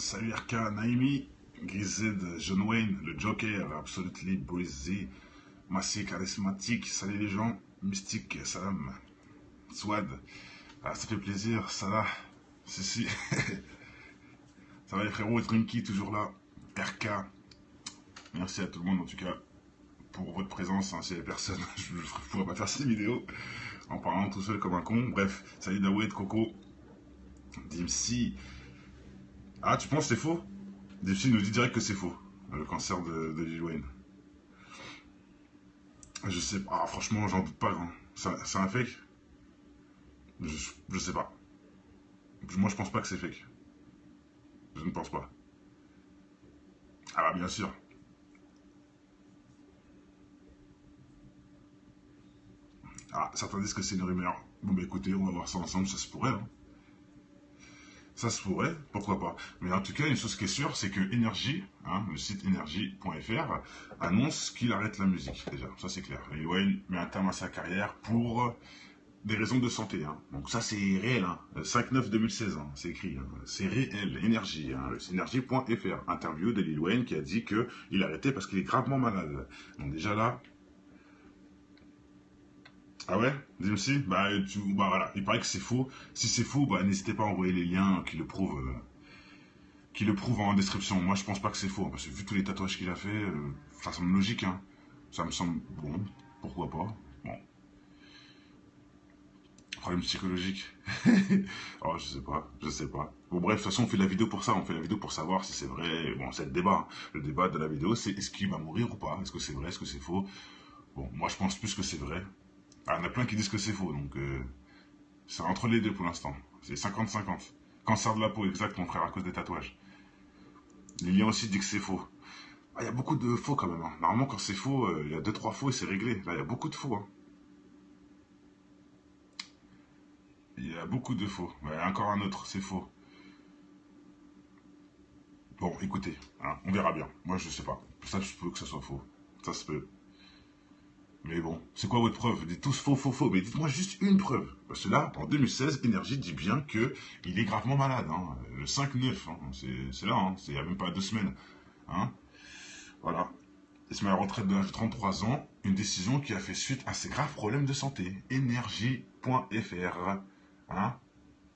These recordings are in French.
Salut RK, Naimi, Grized, John Wayne, le Joker, Absolutely Breezy, Massé charismatique, salut les gens, Mystique, Salam, Swad, ça fait plaisir, Salah, si, ça va les frérots, Drinky toujours là, RK, merci à tout le monde en tout cas pour votre présence, hein, s'il y avait personne, je ne pourrais pas faire cette vidéo en parlant tout seul comme un con, bref, salut Daoued, Coco, Dimsi, ah tu penses que c'est faux? Dimsi nous dit direct que c'est faux, le cancer de Lil Wayne. Je sais pas, ah, franchement, j'en doute pas, hein. C'est un fake? Je sais pas. Moi, je pense pas que c'est fake. Je ne pense pas. Ah bah, bien sûr. Ah, certains disent que c'est une rumeur. Bon, bah écoutez, on va voir ça ensemble, ça se pourrait, hein. Ça se pourrait, pourquoi pas. Mais en tout cas, une chose qui est sûre, c'est que Energy, hein, le site energy.fr, annonce qu'il arrête la musique, déjà. Ça, c'est clair. Lil Wayne met un terme à sa carrière pour des raisons de santé, hein. Donc ça c'est réel, hein. 5/9/2016, hein. C'est écrit, hein. C'est réel, énergie, hein. C'est énergie.fr, interview de Lil Wayne qui a dit qu'il arrêtait parce qu'il est gravement malade. Donc déjà là, ah ouais, Dimsi, bah voilà, il paraît que c'est faux. Si c'est faux, bah n'hésitez pas à envoyer les liens qui le prouvent en description. Moi je pense pas que c'est faux, hein, parce que vu tous les tatouages qu'il a fait, ça semble logique, hein. Ça me semble bon, pourquoi pas. Bon, problème psychologique. Oh, je sais pas, je sais pas. Bon, bref, de toute façon, on fait la vidéo pour ça. On fait la vidéo pour savoir si c'est vrai. Bon, c'est le débat, hein. Le débat de la vidéo, c'est est-ce qu'il va mourir ou pas? Est-ce que c'est vrai? Est-ce que c'est faux? Bon, moi, je pense plus que c'est vrai. Ah, il y en a plein qui disent que c'est faux, donc c'est entre les deux pour l'instant. C'est 50-50. Cancer de la peau, exact, mon frère, à cause des tatouages. Lilian aussi dit que c'est faux. Ah, il y a beaucoup de faux quand même, hein. Normalement, quand c'est faux, il y a deux trois faux et c'est réglé. Là, il y a beaucoup de faux, hein. Il y a beaucoup de faux. Ouais, encore un autre, c'est faux. Bon, écoutez, hein, on verra bien. Moi, je sais pas. Ça, je peux que ça soit faux. Ça se peut. Mais bon, c'est quoi votre preuve? Dites tous faux, faux, faux. Mais dites-moi juste une preuve. Parce que là, en 2016, Energy dit bien que il est gravement malade, hein. Le 5/9, hein. C'est là, hein. C'est il n'y a même pas 2 semaines, hein. Voilà. Il se met à la retraite de l'âge de 33 ans. Une décision qui a fait suite à ses graves problèmes de santé. Energy.fr. Hein.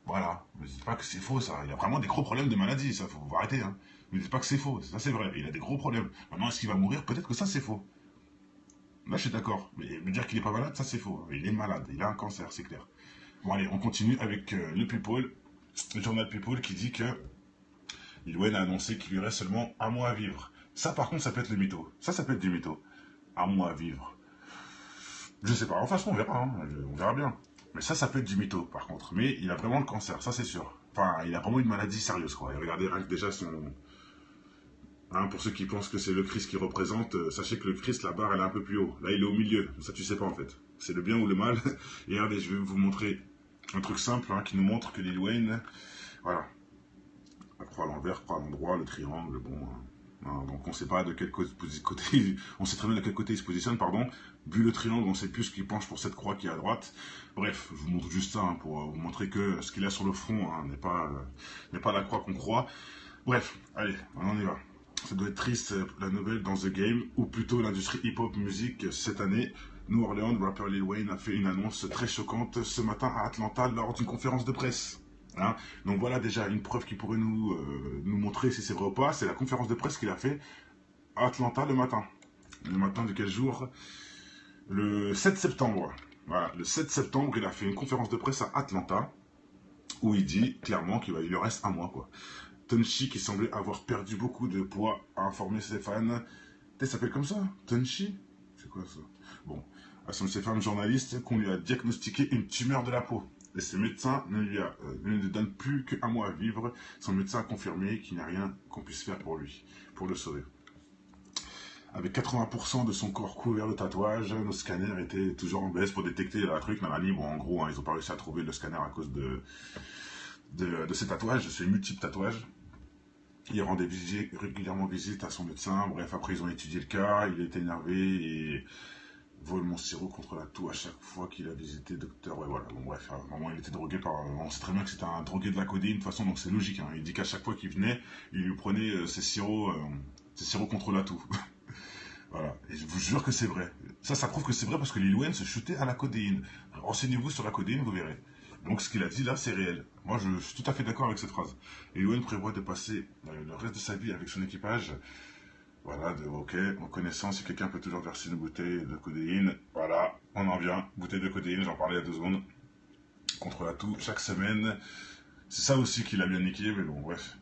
Voilà. Ne dites pas que c'est faux, ça. Il a vraiment des gros problèmes de maladie, ça. Faut arrêter, hein. Ne dites pas que c'est faux. Ça, c'est vrai. Il a des gros problèmes. Maintenant, est-ce qu'il va mourir? Peut-être que ça, c'est faux. Là, je suis d'accord. Mais me dire qu'il est pas malade, ça, c'est faux. Il est malade. Il a un cancer, c'est clair. Bon, allez, on continue avec le People, le journal People qui dit que Lil Wayne a annoncé qu'il lui reste seulement un mois à vivre. Ça, par contre, ça peut être le mytho. Ça peut être du mytho. Un mois à vivre. Je sais pas. Enfin, on verra, hein. On verra bien. Mais ça peut être du mytho, par contre. Mais il a vraiment le cancer, ça, c'est sûr. Enfin, il a vraiment une maladie sérieuse, quoi. Et regardez rien que déjà son, hein, pour ceux qui pensent que c'est le Christ qui représente, sachez que le Christ, la barre, elle est un peu plus haut. Là, il est au milieu. Ça, tu sais pas, en fait. C'est le bien ou le mal. Et regardez, je vais vous montrer un truc simple, hein, qui nous montre que Lil Wayne, voilà. La croix à l'envers, croix à l'endroit, le triangle, bon. Hein, donc, on sait pas de quel côté, on sait très bien de quel côté il se positionne, pardon. Vu le triangle, on sait plus ce qu'il penche pour cette croix qui est à droite. Bref, je vous montre juste ça, hein, pour vous montrer que ce qu'il a sur le front, hein, n'est pas la croix qu'on croit. Bref, allez, on y va. Ça doit être triste, la nouvelle dans The Game, ou plutôt l'industrie hip-hop musique cette année. New Orleans, le rappeur Lil Wayne a fait une annonce très choquante ce matin à Atlanta lors d'une conférence de presse. Hein. Donc voilà déjà une preuve qui pourrait nous montrer si c'est vrai ou pas. C'est la conférence de presse qu'il a fait à Atlanta le matin. Le matin de quel jour? Le 7 septembre. Voilà, le 7 septembre, il a fait une conférence de presse à Atlanta où il dit clairement qu'il lui reste un mois, quoi. Tunchi, qui semblait avoir perdu beaucoup de poids, a informé ses fans. Ça s'appelle comme ça? Tunchi? C'est quoi ça? Bon, à ses fans journalistes qu'on lui a diagnostiqué une tumeur de la peau. Et ses médecins ne lui donnent plus qu'un mois à vivre. Son médecin a confirmé qu'il n'y a rien qu'on puisse faire pour lui, pour le sauver. Avec 80% de son corps couvert de tatouages, nos scanners étaient toujours en baisse pour détecter la truc. Bon, en gros, hein, ils n'ont pas réussi à trouver le scanner à cause de ces tatouages, de ces multiples tatouages. Il rendait régulièrement visite à son médecin. Bref, après, ils ont étudié le cas. Il était énervé et Vole mon sirop contre la toux à chaque fois qu'il a visité docteur. Ouais, voilà. Bon, bref, à un moment, il était drogué par. On sait très bien que c'était un drogué de la codéine, de toute façon, donc c'est logique. Hein. Il dit qu'à chaque fois qu'il venait, il lui prenait ses sirops contre la toux. Voilà. Et je vous jure que c'est vrai. Ça prouve que c'est vrai parce que Lil Wayne se shootait à la codéine. Renseignez-vous sur la codéine, vous verrez. Donc ce qu'il a dit là, c'est réel. Moi, je suis tout à fait d'accord avec cette phrase. Et Lil Wayne prévoit de passer le reste de sa vie avec son équipage. Voilà, ok, en connaissance, si quelqu'un peut toujours verser une bouteille de codéine, voilà, on en vient. Bouteille de codéine, j'en parlais il y a 2 secondes. Contre la toux, chaque semaine. C'est ça aussi qu'il a bien niqué, mais bon, bref.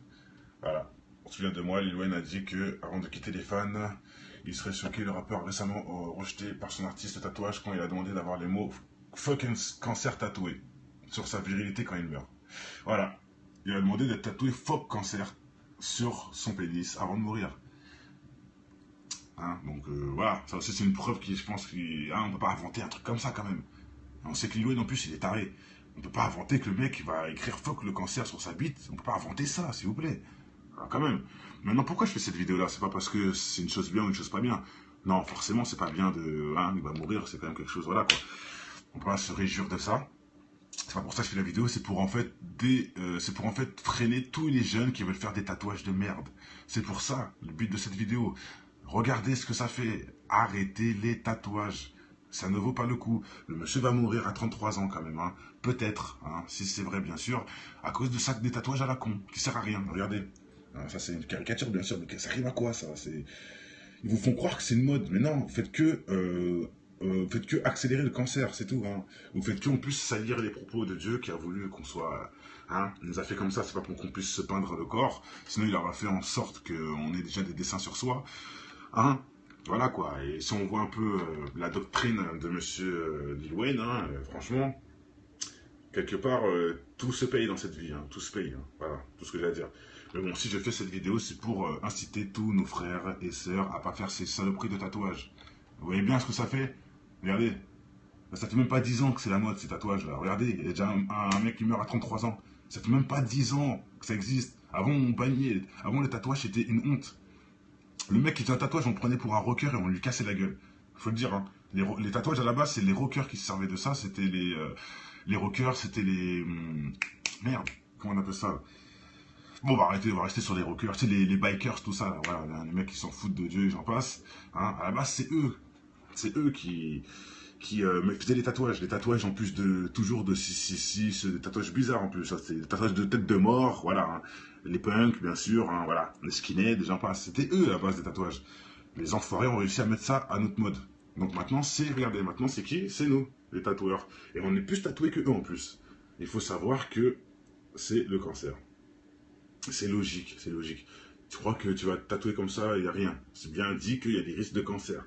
Voilà. On se souvient de moi, Lil Wayne a dit que, avant de quitter les fans, il serait choqué, le rappeur récemment rejeté par son artiste tatouage quand il a demandé d'avoir les mots fucking cancer tatoué sur sa virilité quand il meurt. Voilà. Il a demandé d'être tatoué fuck cancer sur son pénis avant de mourir. Hein, donc voilà, ça aussi c'est une preuve qui, je pense, on peut pas inventer un truc comme ça quand même. On sait que Lil Wayne en plus il est taré. On peut pas inventer que le mec va écrire fuck le cancer sur sa bite. On peut pas inventer ça, s'il vous plaît. Alors, quand même. Maintenant, pourquoi je fais cette vidéo là? C'est pas parce que c'est une chose bien ou une chose pas bien. Non, forcément c'est pas bien de. Hein, il va mourir, c'est quand même quelque chose, voilà quoi. On peut pas se réjouir de ça. C'est pas pour ça que je fais la vidéo, c'est pour en fait freiner tous les jeunes qui veulent faire des tatouages de merde. C'est pour ça le but de cette vidéo. Regardez ce que ça fait. Arrêtez les tatouages. Ça ne vaut pas le coup. Le monsieur va mourir à 33 ans quand même. Hein. Peut-être, hein, si c'est vrai bien sûr, à cause de ça, des tatouages à la con, qui sert à rien. Regardez. Ça c'est une caricature bien sûr, mais ça rime à quoi ça? Ils vous font croire que c'est une mode, mais non, faites que accélérer le cancer, c'est tout. Hein. Vous faites que en plus salir les propos de Dieu qui a voulu qu'on soit. Hein, il nous a fait comme ça, c'est pas pour qu'on puisse se peindre le corps, sinon il aura fait en sorte qu'on ait déjà des dessins sur soi. Hein, voilà quoi. Et si on voit un peu la doctrine de monsieur Lil Wayne, hein, franchement, quelque part, tout se paye dans cette vie. Hein, tout se paye. Hein, voilà, tout ce que j'ai à dire. Mais bon, si je fais cette vidéo, c'est pour inciter tous nos frères et sœurs à pas faire ces saloperies de tatouages. Vous voyez bien ce que ça fait? Regardez. Ça fait même pas 10 ans que c'est la mode, ces tatouages là. Regardez, il y a déjà un mec qui meurt à 33 ans. Ça fait même pas 10 ans que ça existe. Avant, on bannait. Avant, le tatouage, c'était une honte. Le mec qui faisait un tatouage, on le prenait pour un rocker et on lui cassait la gueule. Faut le dire, hein. Les tatouages à la base, c'est les rockers qui se servaient de ça. C'était les rockers, c'était les. Merde, comment on appelle ça? Bon, on va rester sur les rockers, tu sais, les bikers, tout ça. Là, voilà, les mecs qui s'en foutent de Dieu et j'en passe. Hein. À la base, c'est eux. C'est eux qui me faisaient les tatouages en plus de toujours de 666, des tatouages bizarres en plus, ça, c'est des tatouages de tête de mort, voilà, hein. Les punks bien sûr, hein, voilà, les skinheads, j'en passe, c'était eux à la base des tatouages. Les enfoirés ont réussi à mettre ça à notre mode. Donc maintenant regardez, maintenant c'est qui? C'est nous, les tatoueurs. Et on est plus tatoués que eux en plus. Il faut savoir que c'est le cancer. C'est logique, c'est logique. Tu crois que tu vas te tatouer comme ça, il n'y a rien. C'est bien dit qu'il y a des risques de cancer.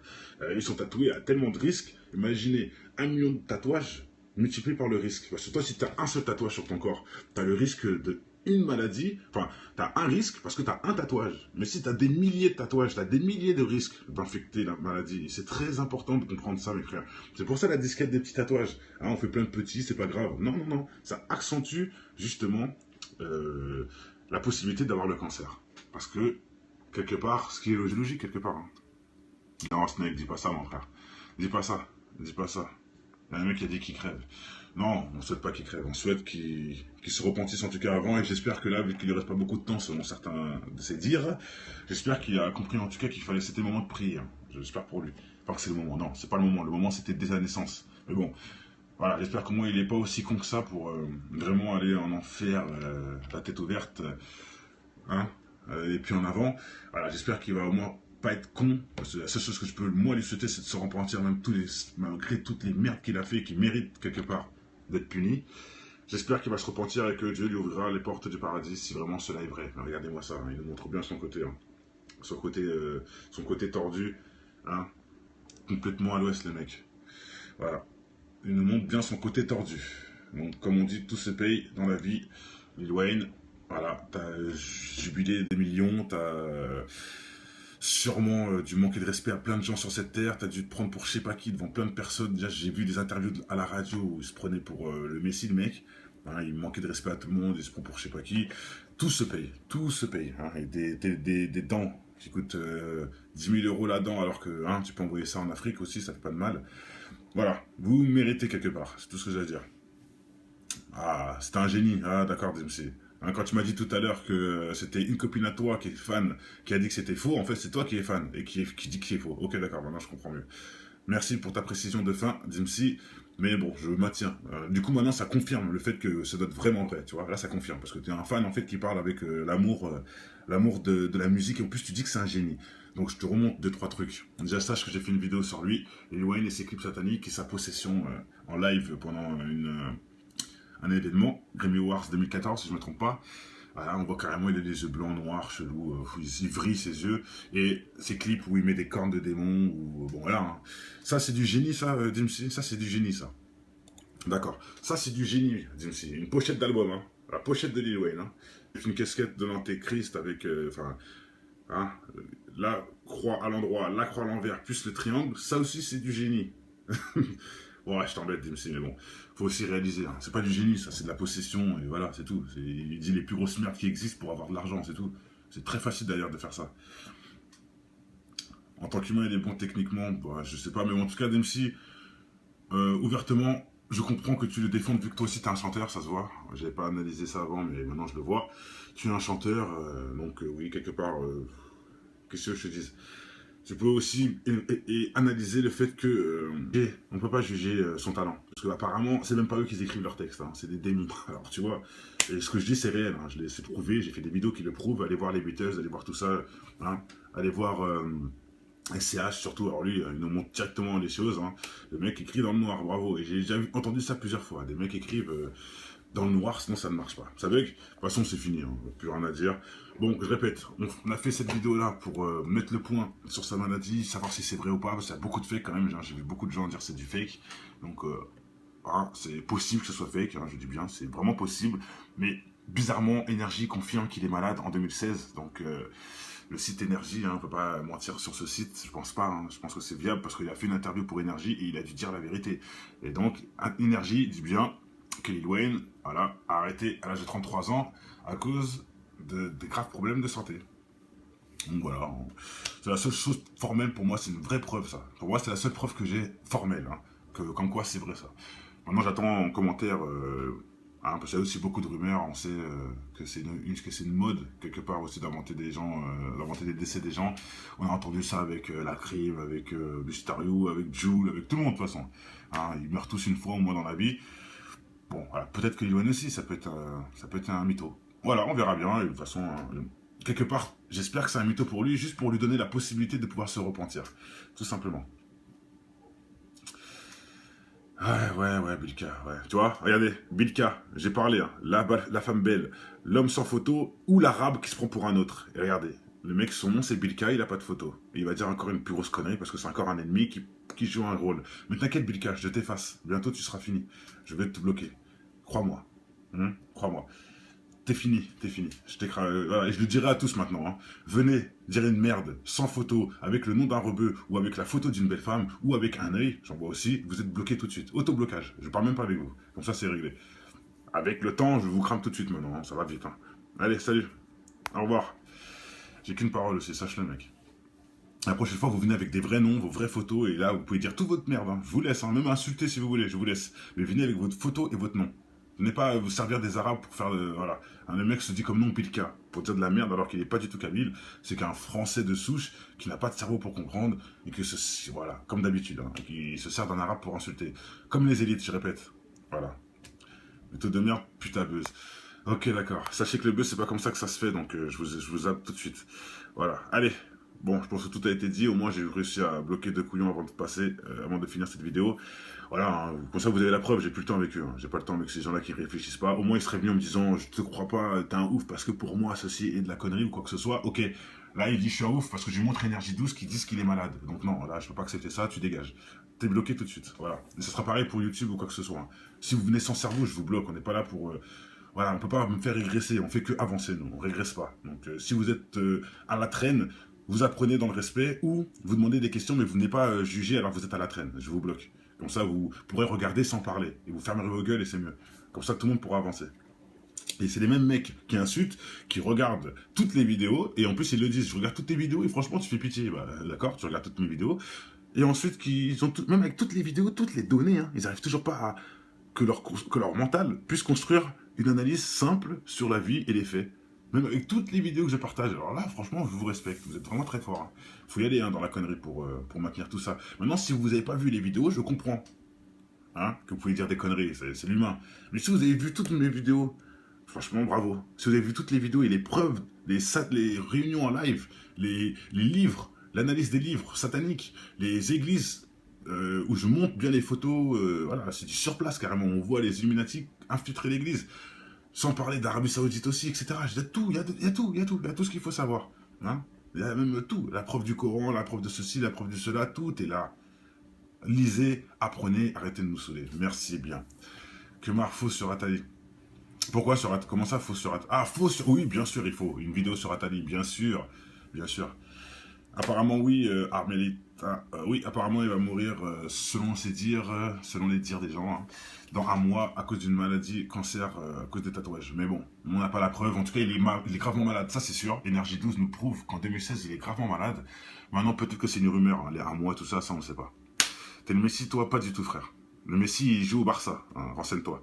Ils sont tatoués à tellement de risques. Imaginez 1 million de tatouages multipliés par le risque. Parce que toi, si tu as un seul tatouage sur ton corps, tu as le risque de une maladie. Enfin, tu as un risque parce que tu as un tatouage. Mais si tu as des milliers de tatouages, tu as des milliers de risques d'infecter la maladie. C'est très important de comprendre ça, mes frères. C'est pour ça la disquette des petits tatouages. Hein, on fait plein de petits, c'est pas grave. Non, non, non. Ça accentue justement la possibilité d'avoir le cancer. Parce que, quelque part, ce qui est logique, quelque part. Hein. Non, Snake, dis pas ça, mon frère. Dis pas ça. Dis pas ça. Il y a un mec qui a dit qu'il crève. Non, on ne souhaite pas qu'il crève. On souhaite qu'il se repentisse en tout cas avant. Et j'espère que là, vu qu'il ne reste pas beaucoup de temps, selon certains de ses dires, j'espère qu'il a compris en tout cas qu'il fallait. C'était le moment de prier. Hein. J'espère pour lui. Pas que c'est le moment. Non, c'est pas le moment. Le moment, c'était dès sa naissance. Mais bon. Voilà, j'espère qu'au moins il n'est pas aussi con que ça pour vraiment aller en enfer, la tête ouverte. Hein, et puis en avant, voilà, j'espère qu'il va au moins pas être con, parce que la seule chose que je peux moi lui souhaiter, c'est de se repentir malgré toutes les merdes qu'il a fait et qu'il mérite quelque part d'être puni. J'espère qu'il va se repentir et que Dieu lui ouvrira les portes du paradis si vraiment cela est vrai. Regardez-moi ça, hein, il nous montre bien son côté, hein. Son côté tordu, hein, complètement à l'ouest le mec. Voilà, il nous montre bien son côté tordu. Donc comme on dit, tout se paye dans la vie. Lil Wayne, voilà, t'as jubilé des millions, t'as sûrement dû manquer de respect à plein de gens sur cette terre, t'as dû te prendre pour je sais pas qui devant plein de personnes. Déjà, j'ai vu des interviews à la radio où il se prenait pour le messie, le mec. Hein, il manquait de respect à tout le monde, il se prend pour je sais pas qui. Tout se paye, hein, et des dents qui coûte 10 000 euros là-dedans, alors que hein, tu peux envoyer ça en Afrique aussi, ça fait pas de mal. Voilà, vous méritez quelque part, c'est tout ce que j'ai à dire. Ah, c'était un génie, ah d'accord, DMC. Hein, quand tu m'as dit tout à l'heure que c'était une copine à toi qui est fan, qui a dit que c'était faux, en fait c'est toi qui es fan et qui dit que c'est faux. Ok d'accord, maintenant je comprends mieux. Merci pour ta précision de fin, DMC. Mais bon, je maintiens. Du coup, maintenant, ça confirme le fait que ça doit être vraiment vrai, tu vois. Là, ça confirme, parce que tu es un fan, en fait, qui parle avec l'amour de la musique, et en plus, tu dis que c'est un génie. Donc, je te remonte deux, trois trucs. Déjà, sache que j'ai fait une vidéo sur lui, Lil Wayne et ses clips sataniques, et sa possession en live pendant un événement, Grammy Awards 2014, si je ne me trompe pas. Voilà, on voit carrément, il a des yeux blancs, noirs, chelous, il vrille ses yeux, et ses clips où il met des cornes de démons, ou bon voilà. Hein. Ça, c'est du génie, ça, DMC, ça, c'est du génie, ça. D'accord. Ça, c'est du génie, DMC. Une pochette d'album, hein. La pochette de Lil Wayne, hein. Une casquette de l'antéchrist avec, enfin, hein, la croix à l'endroit, la croix à l'envers, plus le triangle, ça aussi, c'est du génie. Ouais, je t'embête, DMC, mais bon, faut aussi réaliser. Hein. C'est pas du génie, ça, c'est de la possession, et voilà, c'est tout. Il dit les plus grosses merdes qui existent pour avoir de l'argent, c'est tout. C'est très facile d'ailleurs de faire ça. En tant qu'humain, il est bon techniquement, bah, je sais pas, mais en tout cas, DMC, ouvertement, je comprends que tu le défends vu que toi aussi t'es un chanteur, ça se voit. J'avais pas analysé ça avant, mais maintenant je le vois. Tu es un chanteur, donc oui, quelque part, qu'est-ce que je te dise? Tu peux aussi analyser le fait que on peut pas juger son talent. Parce que apparemment, c'est même pas eux qui écrivent leurs textes, hein, c'est des démons. Alors tu vois, et ce que je dis c'est réel, hein, c'est prouvé, j'ai fait des vidéos qui le prouvent, allez voir les Beatles, allez voir tout ça, hein, allez voir SCH surtout, alors lui, il nous montre directement les choses, hein. Le mec écrit dans le noir, bravo, et j'ai déjà entendu ça plusieurs fois, des mecs écrivent dans le noir, sinon ça ne marche pas. Ça veut dire que, de toute façon c'est fini, hein, plus rien à dire. Bon, je répète, on a fait cette vidéo-là pour mettre le point sur sa maladie, savoir si c'est vrai ou pas, parce qu'il y a beaucoup de fake quand même, j'ai vu beaucoup de gens dire c'est du fake, donc hein, c'est possible que ce soit fake, hein, je dis bien, c'est vraiment possible, mais bizarrement, Énergie confirme qu'il est malade en 2016, donc le site Énergie, hein, on peut pas mentir sur ce site, je pense pas, hein, je pense que c'est viable, parce qu'il a fait une interview pour Énergie et il a dû dire la vérité, et donc Énergie dit bien que Lil Wayne, voilà, a arrêté à l'âge de 33 ans à cause de graves problèmes de santé. Donc voilà, c'est la seule chose formelle pour moi, c'est une vraie preuve ça. Pour moi, c'est la seule preuve que j'ai formelle, hein, comme quoi c'est vrai ça. Maintenant, j'attends en commentaire, hein, parce qu'il y a aussi beaucoup de rumeurs, on sait que c'est une mode, quelque part aussi, d'inventer des gens, d'inventer des décès des gens. On a entendu ça avec la Crime, avec Bustariou, avec Jul, avec tout le monde de toute façon. Hein, ils meurent tous une fois au moins dans la vie. Bon, voilà, peut-être que Yoann aussi, ça peut être un mytho. Voilà, on verra bien, et de toute façon, quelque part, j'espère que c'est un mytho pour lui, juste pour lui donner la possibilité de pouvoir se repentir, tout simplement. Ouais, Bilka, ouais. Tu vois, regardez, Bilka, j'ai parlé, hein, la femme belle, l'homme sans photo, ou l'arabe qui se prend pour un autre. Et regardez, le mec, son nom c'est Bilka, il a pas de photo. Et il va dire encore une plus grosse connerie, parce que c'est encore un ennemi qui joue un rôle. Mais t'inquiète, Bilka, je t'efface, bientôt tu seras fini. Je vais te bloquer. Crois-moi. Crois-moi. T'es fini, t'es fini. Voilà, et je le dirai à tous maintenant. Hein. Venez dire une merde sans photo, avec le nom d'un rebeu, ou avec la photo d'une belle femme, ou avec un œil, j'en vois aussi, vous êtes bloqué tout de suite. Auto-blocage, je parle même pas avec vous. Comme ça, c'est réglé. Avec le temps, je vous crame tout de suite maintenant, hein. Ça va vite. Hein. Allez, salut. Au revoir. J'ai qu'une parole aussi, sache-le, mec. La prochaine fois, vous venez avec des vrais noms, vos vraies photos, et là, vous pouvez dire toute votre merde. Hein. Je vous laisse, hein. Même insulter si vous voulez, je vous laisse. Mais venez avec votre photo et votre nom. Venez pas vous servir des arabes pour faire voilà. Le mec se dit comme nom Pilka, pour dire de la merde alors qu'il n'est pas du tout kabyle. C'est qu'un français de souche qui n'a pas de cerveau pour comprendre et que voilà, comme d'habitude, hein, qui se sert d'un arabe pour insulter. Comme les élites, je répète. Voilà. Méthode de merde, putain buzz. Ok, d'accord. Sachez que le buzz, c'est pas comme ça que ça se fait, donc je vous zappe tout de suite. Voilà. Allez. Bon, je pense que tout a été dit. Au moins, j'ai réussi à bloquer 2 couillons avant de passer, avant de finir cette vidéo. Voilà, hein, comme ça vous avez la preuve, j'ai plus le temps avec eux. Hein. J'ai pas le temps avec ces gens-là qui réfléchissent pas. Au moins, ils seraient venus en me disant, je te crois pas, t'es un ouf parce que pour moi, ceci est de la connerie ou quoi que ce soit. Ok, là, il dit, je suis un ouf parce que je lui montre Énergie 12 qui disent qu'il est malade. Donc non, là, je peux pas accepter ça, tu dégages. T'es bloqué tout de suite. Voilà. Et ça sera pareil pour YouTube ou quoi que ce soit. Hein. Si vous venez sans cerveau, je vous bloque. On n'est pas là pour. Voilà, on peut pas me faire régresser. On fait que avancer, nous. On régresse pas. Donc, si vous êtes à la traîne, vous apprenez dans le respect ou vous demandez des questions mais vous n'êtes pas jugé alors que vous êtes à la traîne. Je vous bloque. Comme ça, vous pourrez regarder sans parler. Et vous fermerez vos gueules et c'est mieux. Comme ça, tout le monde pourra avancer. Et c'est les mêmes mecs qui insultent, qui regardent toutes les vidéos, et en plus ils le disent, je regarde toutes tes vidéos, et franchement tu fais pitié, bah, d'accord, tu regardes toutes mes vidéos, et ensuite, même avec toutes les vidéos, toutes les données, hein, ils n'arrivent toujours pas à que leur mental puisse construire une analyse simple sur la vie et les faits. Même avec toutes les vidéos que je partage. Alors là, franchement, je vous respecte. Vous êtes vraiment très fort. Hein. Faut y aller dans la connerie pour maintenir tout ça. Maintenant, si vous n'avez pas vu les vidéos, je comprends. Hein, que vous pouvez dire des conneries, c'est l'humain. Mais si vous avez vu toutes mes vidéos, franchement, bravo. Si vous avez vu toutes les vidéos et les preuves, les réunions en live, les livres, l'analyse des livres sataniques, les églises où je monte bien les photos, voilà, c'est du sur place carrément. On voit les Illuminati infiltrer l'église. Sans parler d'Arabie Saoudite aussi, etc. Il y a tout, il y a tout ce qu'il faut savoir. Hein, il y a même tout. La preuve du Coran, la preuve de ceci, la preuve de cela, tout est là. Lisez, apprenez, arrêtez de nous saouler. Merci bien. Que Mar fausse sur Atali. Pourquoi sur Atali? Comment ça fausse sur Atali? Ah, fausse sur... Oui, bien sûr, il faut. Une vidéo sur Atali, bien sûr. Bien sûr. Apparemment, oui, Armelita, oui, apparemment, il va mourir selon ses dires, selon les dires des gens, hein, dans un mois à cause d'une maladie, cancer, à cause des tatouages. Mais bon, on n'a pas la preuve. En tout cas, il est gravement malade, ça c'est sûr. Énergie 12 nous prouve qu'en 2016, il est gravement malade. Maintenant, peut-être que c'est une rumeur, hein, les un mois, tout ça, ça on ne sait pas. T'es le Messi, toi, pas du tout, frère. Le Messi, il joue au Barça, hein, renseigne-toi.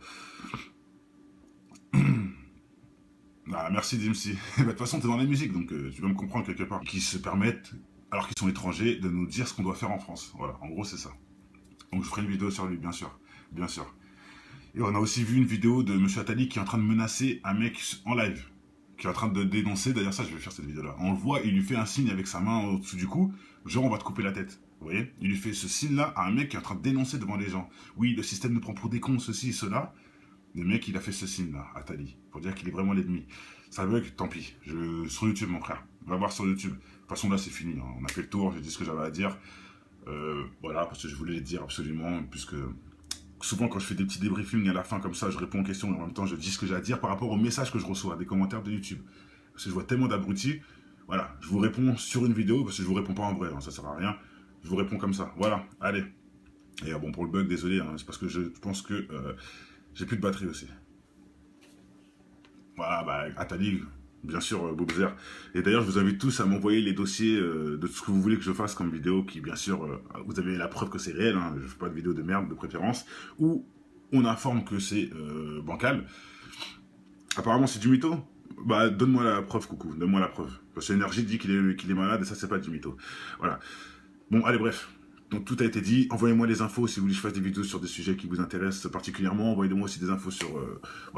Ah, merci Dimsy. De toute façon, t'es dans la musique, donc tu vas me comprendre quelque part. Qui se permettent, alors qu'ils sont étrangers, de nous dire ce qu'on doit faire en France. Voilà, en gros, c'est ça. Donc je ferai une vidéo sur lui, bien sûr. Bien sûr. Et on a aussi vu une vidéo de Monsieur Attali qui est en train de menacer un mec en live. Qui est en train de dénoncer, d'ailleurs ça, je vais faire cette vidéo-là. On le voit, il lui fait un signe avec sa main au-dessous du cou, genre on va te couper la tête. Vous voyez? Il lui fait ce signe-là à un mec qui est en train de dénoncer devant les gens. Oui, le système nous prend pour des cons, ceci, cela. Le mec, il a fait ce signe-là, Attali, pour dire qu'il est vraiment l'ennemi. Ça bug, tant pis. Sur YouTube, mon frère. Va voir sur YouTube. De toute façon, là, c'est fini. Hein. On a fait le tour, j'ai dit ce que j'avais à dire. Voilà, parce que je voulais le dire absolument, puisque souvent, quand je fais des petits débriefings à la fin, comme ça, je réponds aux questions, et en même temps, je dis ce que j'ai à dire par rapport aux messages que je reçois, des commentaires de YouTube. Parce que je vois tellement d'abrutis. Voilà, je vous réponds sur une vidéo, parce que je vous réponds pas en vrai, hein, ça sert à rien. Je vous réponds comme ça. Voilà, allez. Et bon, pour le bug, désolé, hein, c'est parce que je pense que... j'ai plus de batterie aussi. Voilà, bah, Attali, bien sûr, Boubzer. Et d'ailleurs, je vous invite tous à m'envoyer les dossiers de ce que vous voulez que je fasse comme vidéo, qui, bien sûr, vous avez la preuve que c'est réel, hein, je ne fais pas de vidéo de merde, de préférence, où on informe que c'est bancal. Apparemment, c'est du mytho. Bah, donne-moi la preuve, coucou, donne-moi la preuve. Parce que l'énergie dit qu'il est malade, et ça, c'est pas du mytho. Voilà. Bon, allez, bref. Donc tout a été dit, envoyez-moi les infos si vous voulez que je fasse des vidéos sur des sujets qui vous intéressent particulièrement, envoyez-moi aussi des infos sur,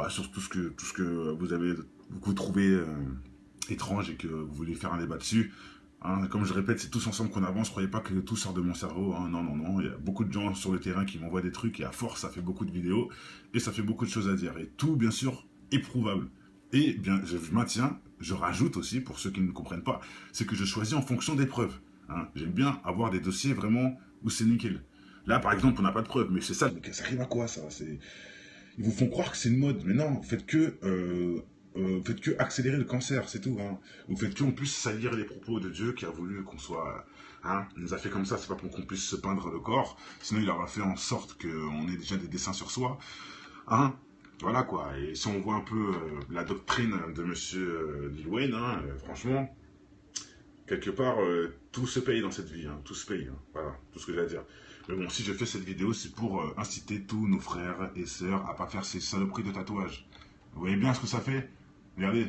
sur tout ce que vous trouvez étrange et que vous voulez faire un débat dessus. Hein, comme je répète, c'est tous ensemble qu'on avance, croyez pas que tout sort de mon cerveau, hein. Non, non, non, il y a beaucoup de gens sur le terrain qui m'envoient des trucs et à force ça fait beaucoup de vidéos et ça fait beaucoup de choses à dire. Et tout bien sûr éprouvable. Et bien, je maintiens, je rajoute aussi, pour ceux qui ne comprennent pas, c'est que je choisis en fonction des preuves. Hein. J'aime bien avoir des dossiers vraiment où c'est nickel. Là, par exemple, on n'a pas de preuves, mais c'est ça. Mais ça arrive à quoi, ça? Ils vous font croire que c'est une mode, mais non, faites que accélérer le cancer, c'est tout. Hein. Vous faites que en plus salir les propos de Dieu qui a voulu qu'on soit... Hein, il nous a fait comme ça, c'est pas pour qu'on puisse se peindre le corps, sinon il aura fait en sorte qu'on ait déjà des dessins sur soi. Hein. Voilà quoi, et si on voit un peu la doctrine de monsieur Lil Wayne, hein, franchement, quelque part, tout se paye dans cette vie, hein, tout se paye, hein, voilà, tout ce que j'ai à dire. Mais bon, si je fais cette vidéo, c'est pour inciter tous nos frères et sœurs à pas faire ces saloperies de tatouages. Vous voyez bien ce que ça fait? Regardez,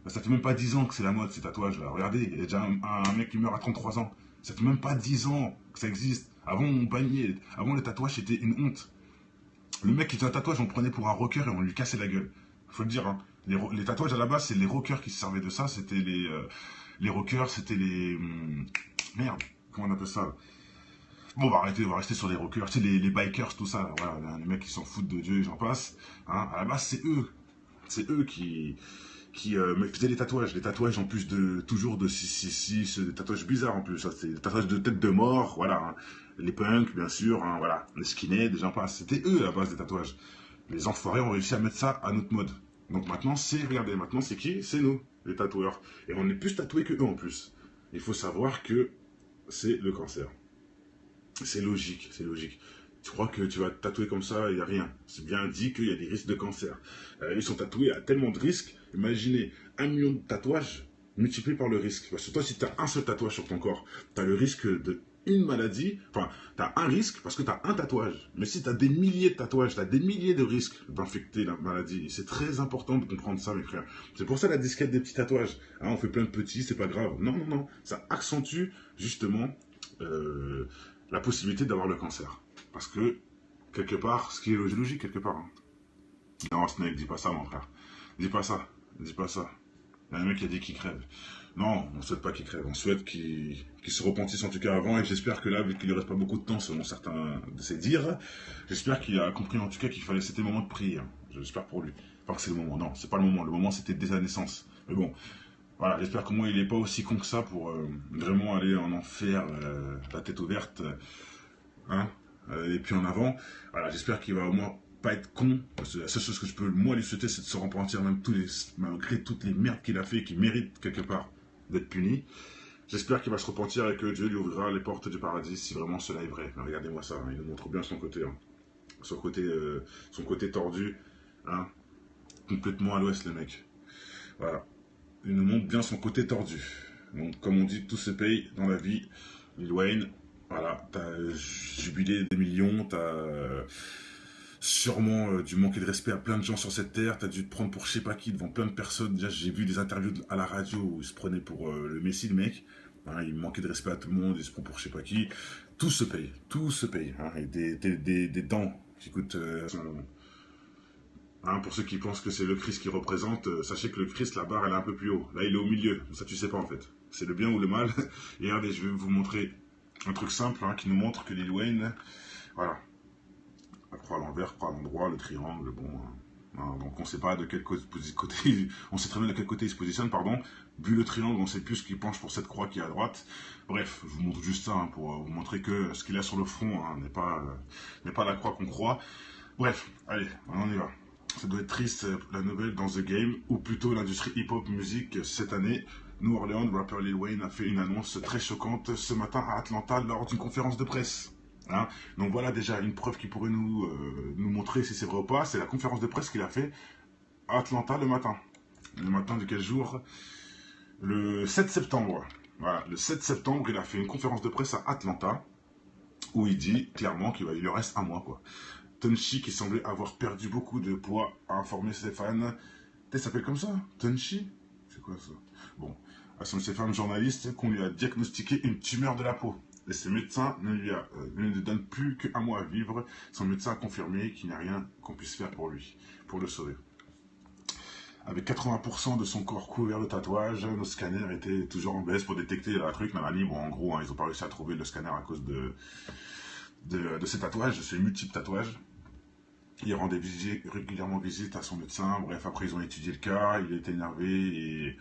ça fait même pas 10 ans que c'est la mode ces tatouages là, regardez, il y a déjà un mec qui meurt à 33 ans, ça fait même pas 10 ans que ça existe. Avant on bannait, avant le tatouage c'était une honte. Le mec qui faisait un tatouage, on le prenait pour un rocker et on lui cassait la gueule. Faut le dire, hein. Les tatouages à la base, c'est les rockers qui se servaient de ça. C'était les rockers, c'était les... merde, comment on appelle ça? Bon, on va rester sur les rockers, tu sais, les bikers, tout ça. Voilà, les mecs qui s'en foutent de Dieu et j'en passe. Hein. À la base, c'est eux. C'est eux qui me faisaient les tatouages en plus de toujours de 666, des tatouages bizarres en plus, ça c'est des tatouages de tête de mort, voilà, hein. Les punks bien sûr, hein, voilà, les skinheads, j'en passe, c'était eux à la base des tatouages. Les enfoirés ont réussi à mettre ça à notre mode. Donc maintenant regardez, maintenant c'est qui? C'est nous, les tatoueurs. Et on est plus tatoués que eux en plus. Il faut savoir que c'est le cancer. C'est logique, c'est logique. Tu crois que tu vas te tatouer comme ça, il n'y a rien. C'est bien dit qu'il y a des risques de cancer. Ils sont tatoués à tellement de risques. Imaginez 1 million de tatouages multipliés par le risque. Parce que toi, si tu as un seul tatouage sur ton corps, tu as le risque de une maladie. Enfin, tu as un risque parce que tu as un tatouage. Mais si tu as des milliers de tatouages, tu as des milliers de risques d'infecter la maladie. C'est très important de comprendre ça, mes frères. C'est pour ça la disquette des petits tatouages. Hein, on fait plein de petits, c'est pas grave. Non, non, non. Ça accentue justement la possibilité d'avoir le cancer. Parce que, quelque part, ce qui est logique, quelque part. Hein. Non, Snake, dis pas ça, mon frère. Dis pas ça. Dis pas ça. Il y a un mec qui a dit qu'il crève. Non, on ne souhaite pas qu'il crève. On souhaite qu'il se repentisse en tout cas avant. Et j'espère que là, vu qu'il ne reste pas beaucoup de temps, selon certains de ses dires, j'espère qu'il a compris en tout cas qu'il fallait, c'était le moment de prier. Hein. J'espère pour lui. Enfin, que c'est le moment. Non, c'est pas le moment. Le moment, c'était dès sa naissance. Mais bon, voilà, j'espère qu'au moins il n'est pas aussi con que ça pour vraiment aller en enfer, la tête ouverte. Hein, et puis en avant, voilà, j'espère qu'il va au moins pas être con, parce que la seule chose que je peux moi lui souhaiter, c'est de se repentir malgré toutes les merdes qu'il a fait et qu'il mérite quelque part d'être puni. J'espère qu'il va se repentir et que Dieu lui ouvrira les portes du paradis si vraiment cela est vrai. Mais regardez-moi ça, hein, il nous montre bien son côté, hein. Son côté tordu, hein, complètement à l'ouest le mec. Voilà, il nous montre bien son côté tordu. Donc comme on dit, tout se paye dans la vie. Lil Wayne, voilà, t'as jubilé des millions, t'as sûrement dû manquer de respect à plein de gens sur cette terre, t'as dû te prendre pour je sais pas qui devant plein de personnes. Déjà, j'ai vu des interviews à la radio où il se prenait pour le messie, le mec. Hein, il manquait de respect à tout le monde, il se prend pour je sais pas qui. Tout se paye, tout se paye. Hein, et des dents qui coûtent... hein, pour ceux qui pensent que c'est le Christ qui représente, sachez que le Christ, la barre, elle est un peu plus haut. Là, il est au milieu. Ça, tu sais pas en fait. C'est le bien ou le mal. Et regardez, je vais vous montrer un truc simple hein, qui nous montre que Lil Wayne, voilà, la croix à l'envers, croix à l'endroit, le triangle, bon. Hein, donc on ne sait pas de quel côté, on sait très bien de quel côté il se positionne, pardon. Vu le triangle, on sait plus ce qu'il penche pour cette croix qui est à droite. Bref, je vous montre juste ça hein, pour vous montrer que ce qu'il a sur le front hein, n'est pas la croix qu'on croit. Bref, allez, on y va. Ça doit être triste la nouvelle dans The Game, ou plutôt l'industrie hip-hop musique cette année. New Orleans, le rappeur Lil Wayne a fait une annonce très choquante ce matin à Atlanta lors d'une conférence de presse. Hein, donc voilà déjà une preuve qui pourrait nous montrer si c'est vrai ou pas. C'est la conférence de presse qu'il a fait à Atlanta le matin. Le matin de quel jour? Le 7 septembre. Voilà, le 7 septembre, il a fait une conférence de presse à Atlanta où il dit clairement qu'il lui reste un mois quoi. Tunchi, qui semblait avoir perdu beaucoup de poids, a informé ses fans. Ça s'appelle comme ça? Tunchi? C'est quoi ça? Bon, à ses fans journalistes qu'on lui a diagnostiqué une tumeur de la peau. Et ses médecins ne lui donnent plus qu'un mois à vivre. Son médecin a confirmé qu'il n'y a rien qu'on puisse faire pour lui, pour le sauver. Avec 80% de son corps couvert de tatouages, nos scanners étaient toujours en baisse pour détecter la truc, nanani. Bon, en gros, hein, ils n'ont pas réussi à trouver le scanner à cause de ces tatouages, de ces multiples tatouages. Il rendait régulièrement visite à son médecin. Bref, après, ils ont étudié le cas. Il était énervé et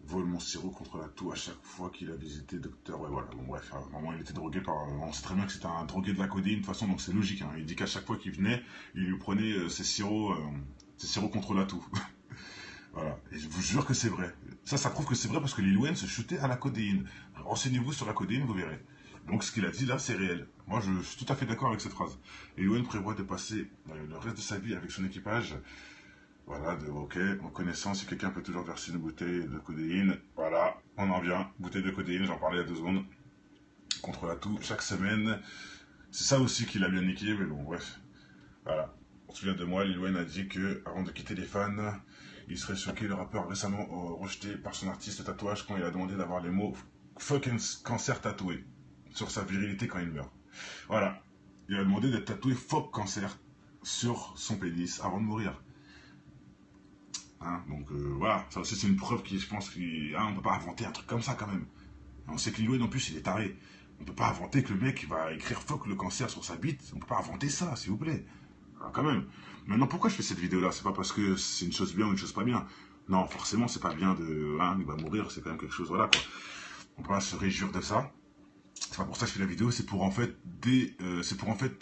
vole mon sirop contre la toux à chaque fois qu'il a visité le docteur. Ouais, voilà. Bon, bref, vraiment, il était drogué par. On sait très bien que c'était un drogué de la codéine, de toute façon, donc c'est logique. Hein. Il dit qu'à chaque fois qu'il venait, il lui prenait ses sirops contre la toux. Voilà. Et je vous jure que c'est vrai. Ça prouve que c'est vrai parce que Lil Wayne se shootait à la codéine. Renseignez-vous sur la codéine, vous verrez. Donc ce qu'il a dit là, c'est réel. Moi, je suis tout à fait d'accord avec cette phrase. Et Lil Wayne prévoit de passer le reste de sa vie avec son équipage. Voilà, ok, en connaissance, si quelqu'un peut toujours verser une bouteille de codéine, voilà, on en vient. Bouteille de codéine, j'en parlais il y a 2 secondes. Contre la toux, chaque semaine. C'est ça aussi qu'il a bien niqué, mais bon, bref. Voilà. On se souvient de moi, Lil Wayne a dit que, avant de quitter les fans, il serait choqué. Le rappeur récemment rejeté par son artiste tatouage quand il a demandé d'avoir les mots fucking cancer tatoué sur sa virilité quand il meurt. Voilà. Il a demandé d'être tatoué fuck cancer sur son pénis avant de mourir. Hein, donc voilà, ça aussi c'est une preuve qui, je pense, on ne peut pas inventer un truc comme ça quand même. On sait que Lil Wayne en plus il est taré. On peut pas inventer que le mec va écrire fuck le cancer sur sa bite. On peut pas inventer ça, s'il vous plaît. Alors, quand même. Maintenant, pourquoi je fais cette vidéo là? C'est pas parce que c'est une chose bien ou une chose pas bien. Non, forcément c'est pas bien de. Hein, il va mourir, c'est quand même quelque chose, voilà quoi. On peut pas se réjouir de ça. C'est pas pour ça que je fais la vidéo, c'est pour en fait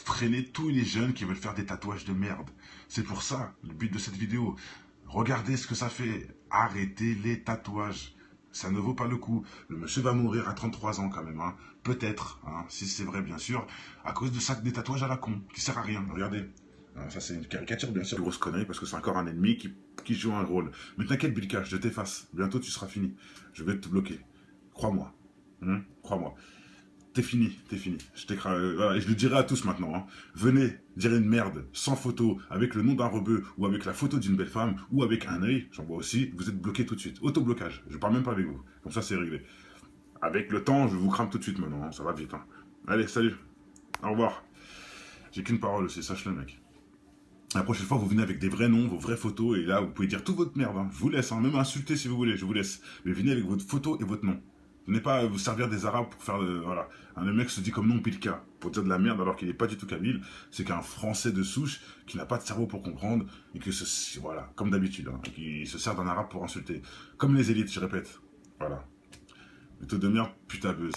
freiner tous les jeunes qui veulent faire des tatouages de merde. C'est pour ça le but de cette vidéo. Regardez ce que ça fait. Arrêtez les tatouages. Ça ne vaut pas le coup. Le monsieur va mourir à 33 ans quand même, hein. Peut-être, hein, si c'est vrai bien sûr, à cause de ça, des tatouages à la con, qui sert à rien. Regardez. Ça c'est une caricature bien sûr. Grosse connerie parce que c'est encore un ennemi qui joue un rôle. Mais t'inquiète Bilka, je t'efface. Bientôt tu seras fini. Je vais te bloquer. Crois-moi. Crois-moi. T'es fini, t'es fini. Voilà, et je le dirai à tous maintenant. Hein. Venez dire une merde sans photo, avec le nom d'un rebeu, ou avec la photo d'une belle femme, ou avec un œil, j'en vois aussi, vous êtes bloqué tout de suite. Auto-blocage, je parle même pas avec vous. Comme ça, c'est réglé. Avec le temps, je vous crame tout de suite maintenant, hein. Ça va vite. Hein. Allez, salut. Au revoir. J'ai qu'une parole aussi, sache-le mec. La prochaine fois, vous venez avec des vrais noms, vos vraies photos, et là, vous pouvez dire toute votre merde. Hein. Je vous laisse, hein. Même insulter si vous voulez, je vous laisse. Mais venez avec votre photo et votre nom. Venez pas vous servir des arabes pour faire... voilà. Le mec se dit comme nom Pilka, pour dire de la merde alors qu'il n'est pas du tout kabyle. C'est qu'un français de souche qui n'a pas de cerveau pour comprendre, et que voilà, comme d'habitude, hein, qui se sert d'un arabe pour insulter. Comme les élites, je répète. Voilà. Méthode de merde, putain buzz.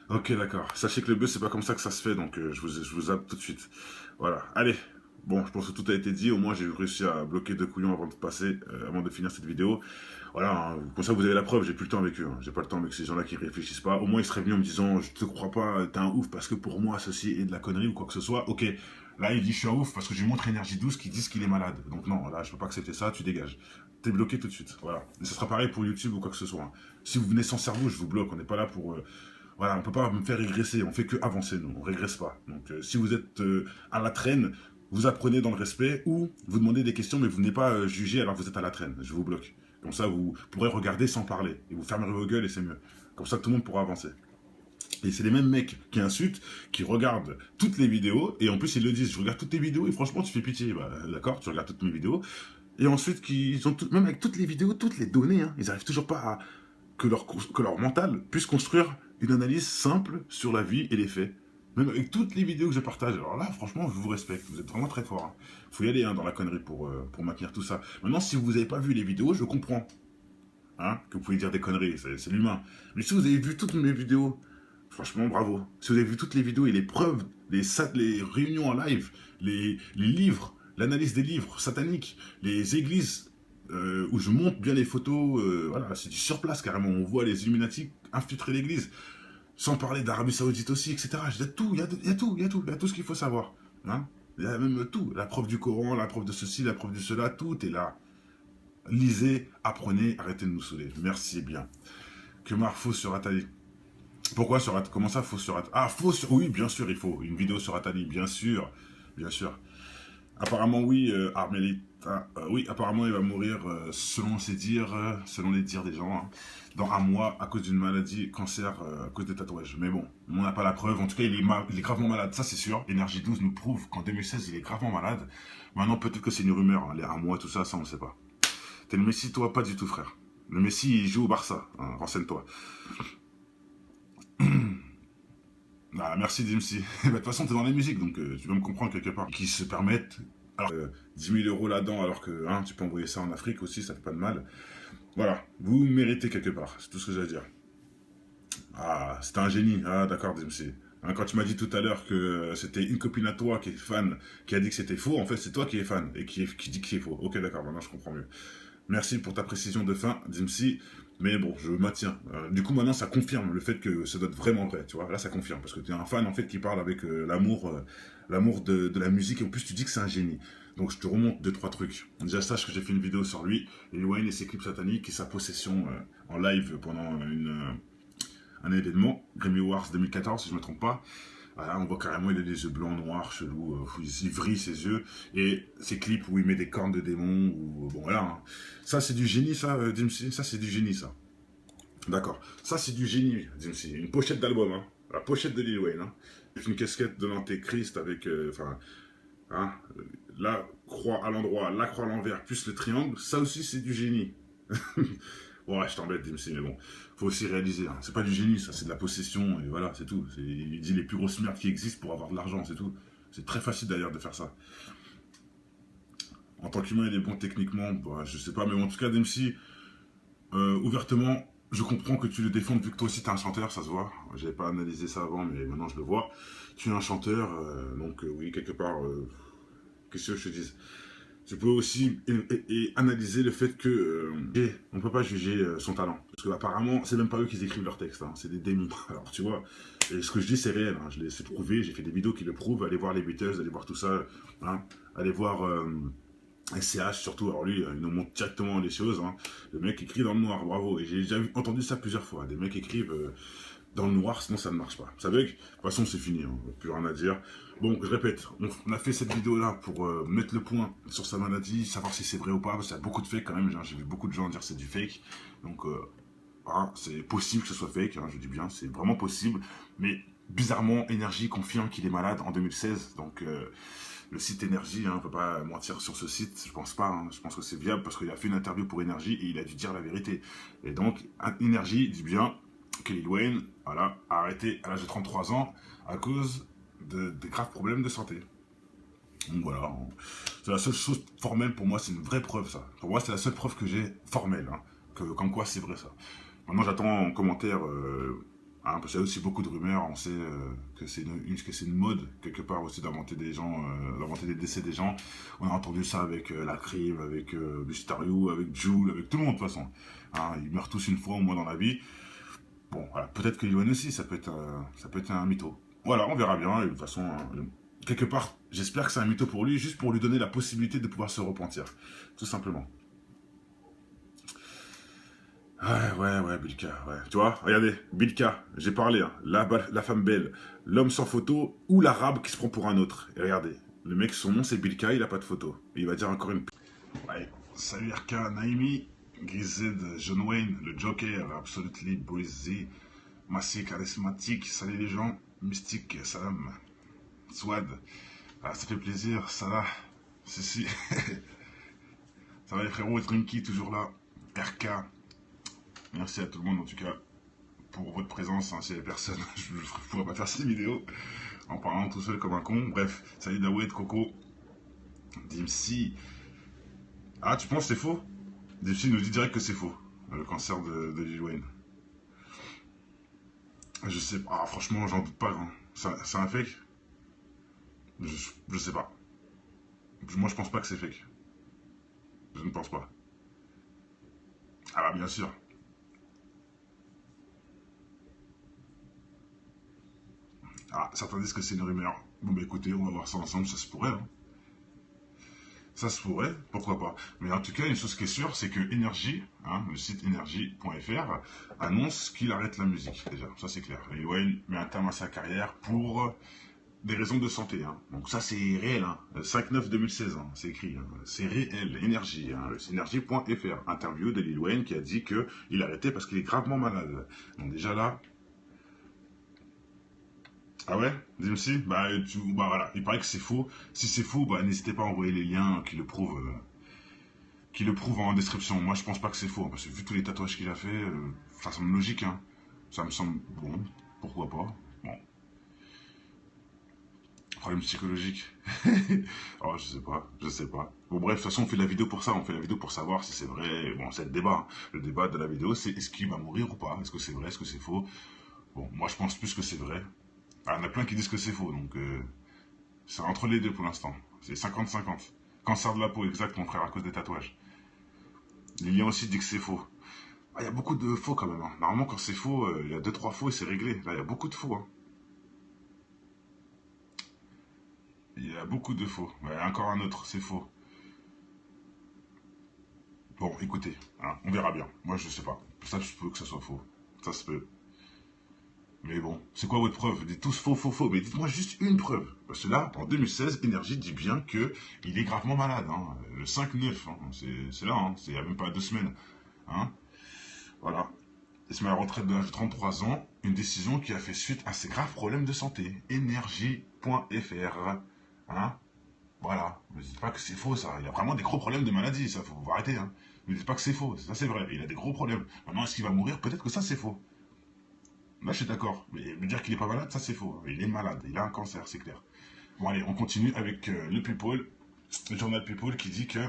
Ok, d'accord. Sachez que le buzz, c'est pas comme ça que ça se fait, donc je vous zappe tout de suite. Voilà. Allez. Bon, je pense que tout a été dit. Au moins, j'ai réussi à bloquer 2 couillons avant de passer, avant de finir cette vidéo. Voilà, hein. Comme ça, vous avez la preuve. J'ai plus le temps avec eux. Hein. J'ai pas le temps avec ces gens-là qui réfléchissent pas. Au moins, ils seraient venus en me disant, je te crois pas, t'es un ouf parce que pour moi, ceci est de la connerie ou quoi que ce soit. Ok. Là, il dit, je suis un ouf parce que je lui montre Énergie 12 qui disent qu'il est malade. Donc non, là, je peux pas accepter ça. Tu dégages. T'es bloqué tout de suite. Voilà. Et ça sera pareil pour YouTube ou quoi que ce soit. Hein. Si vous venez sans cerveau, je vous bloque. On n'est pas là pour. Voilà, on peut pas me faire régresser. On fait que avancer, nous. On régresse pas. Donc, si vous êtes à la traîne, vous apprenez dans le respect ou vous demandez des questions mais vous n'êtes pas jugé alors que vous êtes à la traîne. Je vous bloque. Comme ça, vous pourrez regarder sans parler. Et vous fermerez vos gueules et c'est mieux. Comme ça, tout le monde pourra avancer. Et c'est les mêmes mecs qui insultent, qui regardent toutes les vidéos, et en plus ils le disent, je regarde toutes tes vidéos et franchement tu fais pitié. Bah, d'accord, tu regardes toutes mes vidéos. Et ensuite, même avec toutes les vidéos, toutes les données, hein, ils n'arrivent toujours pas à que leur mental puisse construire une analyse simple sur la vie et les faits. Même avec toutes les vidéos que je partage. Alors là, franchement, je vous respecte. Vous êtes vraiment très fort. Hein. Faut y aller hein, dans la connerie pour maintenir tout ça. Maintenant, si vous n'avez pas vu les vidéos, je comprends. Hein, que vous pouvez dire des conneries, c'est l'humain. Mais si vous avez vu toutes mes vidéos, franchement, bravo. Si vous avez vu toutes les vidéos et les preuves, les réunions en live, les livres, l'analyse des livres sataniques, les églises où je montre bien les photos, voilà, c'est du surplace carrément. On voit les Illuminati infiltrer l'église. Sans parler d'Arabie Saoudite aussi, etc. Il y a tout, il y a tout ce qu'il faut savoir. Hein, il y a même tout. La preuve du Coran, la preuve de ceci, la preuve de cela, tout est là. Lisez, apprenez, arrêtez de nous saouler. Merci bien. Que faux sur Atali. Pourquoi sur Atali? Comment ça faux sur Atali? Ah, faux sur... Oui, bien sûr, il faut. Une vidéo sur Atali, bien sûr. Bien sûr. Apparemment, oui, Armelita, oui, apparemment, il va mourir selon ses dires, selon les dires des gens, hein, dans 1 mois à cause d'une maladie, cancer, à cause des tatouages. Mais bon, on n'a pas la preuve. En tout cas, il est gravement malade, ça c'est sûr. Énergie 12 nous prouve qu'en 2016, il est gravement malade. Maintenant, peut-être que c'est une rumeur, hein, les 1 mois, tout ça, ça on ne sait pas. T'es le Messi, toi, pas du tout, frère. Le Messi, il joue au Barça, hein, renseigne-toi. Ah, merci Dimsy. De toute façon, t'es dans la musique, donc tu vas me comprendre quelque part. Qui se permettent alors, 10 000 € là-dedans, alors que hein, tu peux envoyer ça en Afrique aussi, ça fait pas de mal. Voilà, vous méritez quelque part, c'est tout ce que j'ai à dire. Ah, c'était un génie. Ah, d'accord, Dimsy. Hein, quand tu m'as dit tout à l'heure que c'était une copine à toi qui est fan, qui a dit que c'était faux, en fait, c'est toi qui es fan et qui dit que c'est faux. Ok, d'accord, maintenant je comprends mieux. Merci pour ta précision de fin, Dimsy. Mais bon, je maintiens. Du coup, maintenant, ça confirme le fait que ça doit être vraiment vrai, tu vois. Là, ça confirme, parce que tu es un fan, en fait, qui parle avec l'amour de la musique, et en plus, tu dis que c'est un génie. Donc, je te remonte 2-3 trucs. Déjà, sache que j'ai fait une vidéo sur lui, Lil Wayne et ses clips sataniques, et sa possession en live pendant un événement, Grammy Awards 2014, si je ne me trompe pas. Voilà, on voit carrément, il a des yeux blancs, noirs, chelous, il vrille ses yeux, et ses clips où il met des cornes de démons, ou bon voilà. Hein. Ça, c'est du génie, ça, Dimsy, ça, c'est du génie, ça. D'accord. Ça, c'est du génie, Dimsy. Une pochette d'album, hein. La pochette de Lil Wayne, hein. Une casquette de l'antéchrist avec, hein, la croix à l'endroit, la croix à l'envers, plus le triangle, ça aussi, c'est du génie. Bon, ouais, je t'embête, Dimsy, mais bon, faut aussi réaliser. Hein. C'est pas du génie, ça, c'est de la possession, et voilà, c'est tout. Il dit les plus grosses merdes qui existent pour avoir de l'argent, c'est tout. C'est très facile d'ailleurs de faire ça. En tant qu'humain, il est bon techniquement, bah, je sais pas, mais en tout cas, Dimsy, ouvertement, je comprends que tu le défends vu que toi aussi t'es un chanteur, ça se voit. J'avais pas analysé ça avant, mais maintenant je le vois. Tu es un chanteur, donc oui, quelque part, qu'est-ce que je te dise? Tu peux aussi analyser le fait que on peut pas juger son talent. Parce que apparemment, c'est même pas eux qui écrivent leurs textes, hein, c'est des démons. Alors tu vois, et ce que je dis c'est réel, hein, c'est prouvé, j'ai fait des vidéos qui le prouvent, allez voir les Beatles, allez voir tout ça, hein, allez voir SCH surtout, alors lui, il nous montre directement les choses, hein. Le mec écrit dans le noir, bravo, et j'ai déjà entendu ça plusieurs fois, des mecs écrivent dans le noir, sinon ça ne marche pas. Vous savez, de toute façon c'est fini, hein, plus rien à dire. Bon, je répète, on a fait cette vidéo-là pour mettre le point sur sa maladie, savoir si c'est vrai ou pas, parce qu'il y a beaucoup de fake quand même, j'ai vu beaucoup de gens dire c'est du fake, donc hein, c'est possible que ce soit fake, hein, je dis bien, c'est vraiment possible, mais bizarrement, Énergie confirme qu'il est malade en 2016, donc le site Énergie, hein, on ne peut pas mentir sur ce site, je pense pas, hein, je pense que c'est viable, parce qu'il a fait une interview pour Énergie et il a dû dire la vérité, et donc Énergie dit bien que Lil Wayne, voilà, a arrêté à l'âge de 33 ans à cause de graves problèmes de santé. Donc voilà, c'est la seule chose formelle pour moi, c'est une vraie preuve ça. Pour moi, c'est la seule preuve que j'ai formelle, hein, comme quoi c'est vrai ça. Maintenant, j'attends en commentaire, hein, parce qu'il y a aussi beaucoup de rumeurs, on sait que c'est une mode, quelque part aussi, d'inventer des gens, d'inventer des décès des gens. On a entendu ça avec la Crime, avec Bustariou, avec Jul, avec tout le monde de toute façon. Hein, ils meurent tous une fois au moins dans la vie. Bon, voilà, peut-être que Yoann aussi, ça peut être un mytho. Voilà, on verra bien. Et de toute façon, quelque part, j'espère que c'est un mytho pour lui, juste pour lui donner la possibilité de pouvoir se repentir. Tout simplement. Ouais, Bilka, ouais. Tu vois, regardez, Bilka, j'ai parlé, hein. La femme belle, l'homme sans photo ou l'arabe qui se prend pour un autre. Et regardez, le mec, son nom c'est Bilka, il a pas de photo. Et il va dire encore une... Ouais, salut RK, Naimi, Grized, John Wayne, le Joker, Absolutely Breezy, Massy, charismatique, salut les gens, Mystique, salam, Swad, ah, ça fait plaisir, ça va, si, ça va les frérots, Drinky, toujours là, RK, merci à tout le monde en tout cas, pour votre présence, hein, s'il y avait personne, je ne pourrais pas faire cette vidéo, en parlant tout seul comme un con, bref, salut Dawed, Coco, Dimsi, ah tu penses que c'est faux? Dimsi nous dit direct que c'est faux, le cancer de Lil Wayne. Je sais pas, ah, franchement, j'en doute pas. Hein. C'est un fake? Je sais pas. Moi, je pense pas que c'est fake. Je ne pense pas. Ah bah, bien sûr. Ah, certains disent que c'est une rumeur. Bon, bah écoutez, on va voir ça ensemble, ça se pourrait. Hein. Ça se pourrait, pourquoi pas. Mais en tout cas, une chose qui est sûre, c'est que Energy, hein, le site energy.fr, annonce qu'il arrête la musique, déjà. Ça, c'est clair. Lil Wayne met un terme à sa carrière pour des raisons de santé. Hein. Donc ça, c'est réel. Hein. 5/9/2016, hein, c'est écrit. Hein. C'est réel. Énergie. Hein. C'est énergie.fr. Interview de Lil Wayne qui a dit qu'il arrêtait parce qu'il est gravement malade. Donc déjà là... Ah ouais? Dis-moi bah voilà, il paraît que c'est faux. Si c'est faux, bah n'hésitez pas à envoyer les liens qui le prouvent en description. Moi, je pense pas que c'est faux, hein, parce que vu tous les tatouages qu'il a fait, ça semble logique, hein. Ça me semble bon, pourquoi pas. Bon, problème psychologique. Oh, je sais pas. Bon, bref, de toute façon, on fait la vidéo pour ça, on fait la vidéo pour savoir si c'est vrai. Bon, c'est le débat. Hein. Le débat de la vidéo, c'est est-ce qu'il va mourir ou pas? Est-ce que c'est vrai? Est-ce que c'est faux? Bon, moi, je pense plus que c'est vrai. Ah, il y en a plein qui disent que c'est faux, donc c'est entre les deux pour l'instant. C'est 50-50. Cancer de la peau, exact, mon frère, à cause des tatouages. Lilian aussi dit que c'est faux. Ah, il y a beaucoup de faux quand même. Hein. Normalement, quand c'est faux, il y a 2-3 faux et c'est réglé. Là, il y a beaucoup de faux. Hein. Il y a beaucoup de faux. Ouais, encore un autre, c'est faux. Bon, écoutez, hein, on verra bien. Moi, je sais pas. Ça, je peux que ça soit faux. Ça se peut. Mais bon, c'est quoi votre preuve? Dites tous faux, faux, faux. Mais dites-moi juste une preuve. Parce que là, en 2016, Energy dit bien que il est gravement malade. Hein. Le 5/9, hein. C'est là, hein. C'est il n'y a même pas 2 semaines. Hein. Voilà. Il se met à la retraite de l'âge de 33 ans. Une décision qui a fait suite à ses graves problèmes de santé. Energy.fr. Hein. Voilà. Ne dites pas que c'est faux, ça. Il a vraiment des gros problèmes de maladie, ça. Faut arrêter. Hein. Ne dites pas que c'est faux. Ça, c'est vrai. Il a des gros problèmes. Maintenant, est-ce qu'il va mourir? Peut-être que ça, c'est faux. Là, je suis d'accord. Mais me dire qu'il est pas malade, ça, c'est faux. Il est malade. Il a un cancer, c'est clair. Bon, allez, on continue avec le People, le journal People, qui dit que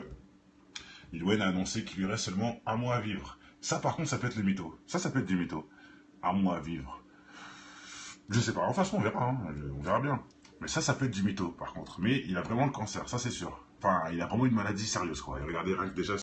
Lil Wayne a annoncé qu'il lui reste seulement un mois à vivre. Ça, par contre, ça peut être le mytho. Ça peut être du mytho. Un mois à vivre. Je sais pas. Enfin, on verra. Hein. On verra bien. Mais ça peut être du mytho, par contre. Mais il a vraiment le cancer, ça, c'est sûr. Enfin, il a vraiment une maladie sérieuse, quoi. Et regardez, rien que déjà,